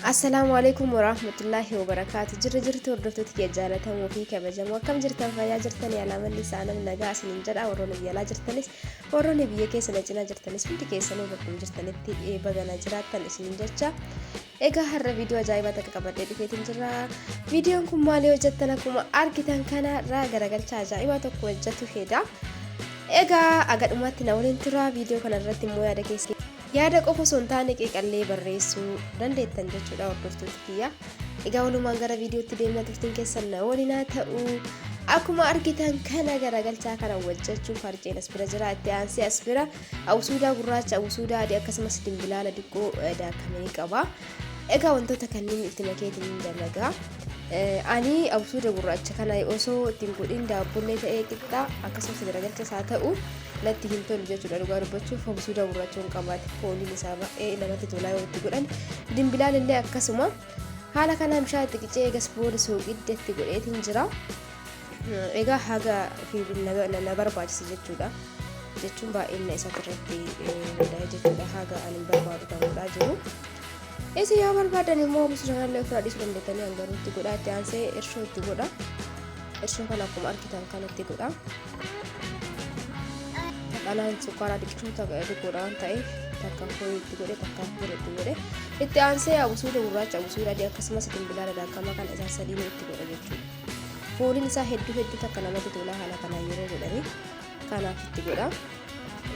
Assalamualaikum warahmatullahi wabarakatuh. Jirtu hordoftoota jaalatamoo fi kabajamoo akkam jirtan fayyaa jirtanii alaamni isaanii nagaa isiniin jedha warroonni biyya alaa jirtanis warroonni biyya keessa cinaa jirtanis hundi keessanuu bakka jirtanitti bagana jiraattan isiniin jecha egaa har'a viidiyoo ajaa'ibaa takka qabadhee dhufeetiin jira. Viidiyoon kun maal hojjettan akkuma argitan kana garagalcha ajaa'ibaa tokko hojjetu fedha. Egaa agadhumatti na waliin tura viidiyoo kana irratti immoo yaada qofa osoo hin taane qeeqallee barreessuu dandeettan jechuudha hordoftoota kiyya. Egaa walumaan gara viidiyootti deemna turtiin keessan na waliin haa ta'u. Akkuma argitan kana garagalchaa kana hojjechuuf farceen as bira jira. Itti aansee as bira awsuudaa gurraacha, awsuudaa adii akkasumas dimbilaala diqqoo daakamanii qaba. Egaa wantoota kanneen itti makeetiin dalagaa. Ani awsuuda gurraacha kana osoo ittiin godhin daabboollee ta'ee qixxaa akkasumas garagalcha isaa ta'u natti hin tolu jechuudha. Dhugaa dubbachuuf awsuuda gurraachuun qabaate fooliin isaa baay'ee namatti tolaa yoo itti godhan dimbilaalillee akkasuma haala kanaan bishaan itti qicee eegas booda sooqidda itti godheetiin jira. Egaa haga fi na barbaachisa jechuudha. Jechuun baay'ina isaa irratti hundaa'e jechuudha. Haga ani barbaadu kan godhaa jiru. Isi yoo barbaadan immoo awsuuda kanallee ofirraa dhiisuu dandeettanii hangaruu itti godhaa. Itti aansee irshoo itti godha. Irshoo kana akkuma argitan kanatti godha. Dhalaan sukkaaraa diqoodhaan ta'e takka foolii itti godhe takka foolii itti godhe. Itti aansee awsuuda gurraacha, awsuuda adii akkasumas dimbilaala daakamaa kan isaan sadiin itti godha jechuudha. Fooliin isaa hedduu takka namatti tola haala kanaan yeroo godhani kanaaf itti godha.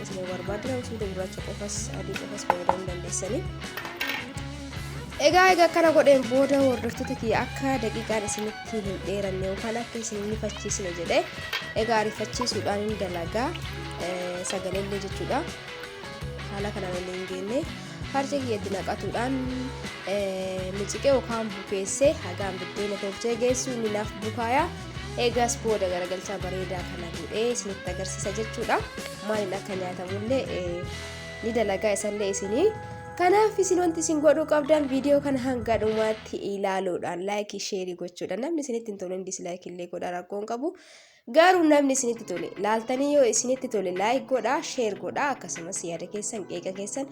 Isin barbaadan awsuuda gurraacha qofas adii qofas fayyadamuu dandeessanii. Egaa kana godheen booda hordoftoota kiyya akka daqiiqaan isinitti hin dheeranne yookaan akka isin hin rifachiisne jedhee egaa rifachiisuudhaan hin dalagaa sagaleellee jechuudha. Haala kanaan illee hin geenne farcee kiyyatti naqatuudhaan miciqee yookaan bukeessee hagaan biddeena tolchee geessu inni naaf bukaaya. Egaas booda garagalchaa bareedaa kana godhee isinitti agarsiisa jechuudha. Maaliin akka nyaatamullee ni dalagaa isallee isinii. Kanaaf isin wanti isin godhuu qabdan viidiyoo kana hanga dhumaatti ilaaluudhaan laayikii sheerii gochuudhaan namni isinitti hin tolle dislaayikii illee godhaa rakkoon qabu. Garuu namni isinitti tole laaltanii yoo isinitti tole laayik godhaa sheer godhaa akkasumas yaada keessan qeeqa keessan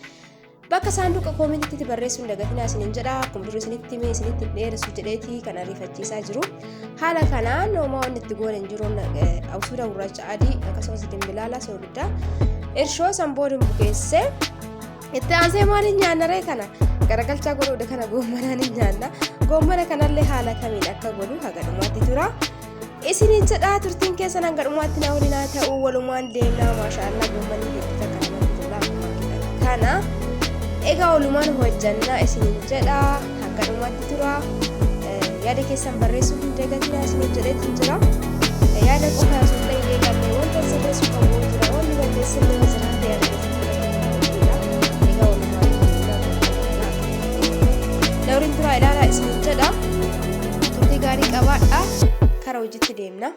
bakka saanduqa koomentiitti barreessuun dagatinaa isiniin jedha. Akkuma dura isinitti himee isinitti dheeressu jedheetii kan ariifachiisaa jiru. Haala kanaan homaa wanni itti goone hin jiru awsuuda gurraacha adii akkasumas dimbilaala soogiddaa irshoo sanboodin bukeessee itti aansee maaliin nyaannaree kana garagalchaa godhuudha kana goommanaan hin nyaanna. Goommana kanallee haala kamiin akka godhu haga dhumaatti tura. Isiniin jedhaa turtiin keessan hanga dhumaatti na waliin haa ta'u walumaan deemnaa maashaallah goommanni hedduu takka namatti tola kana. Egaa walumaan hojjannaa isiniin jedhaa hanga dhumaatti tura. Yaada keessan barreessuu hin dagatinaa isiniin jedheetiin jira. Yaada qofa osoo hin ta'in eegalee wanta sirreessuu qabu jira wanni balleessinee jiraate yaada keessan Daurin tura ilaala isiniin jedha. Turtii gaarii qabaadha. Karaa hojiitti deemna.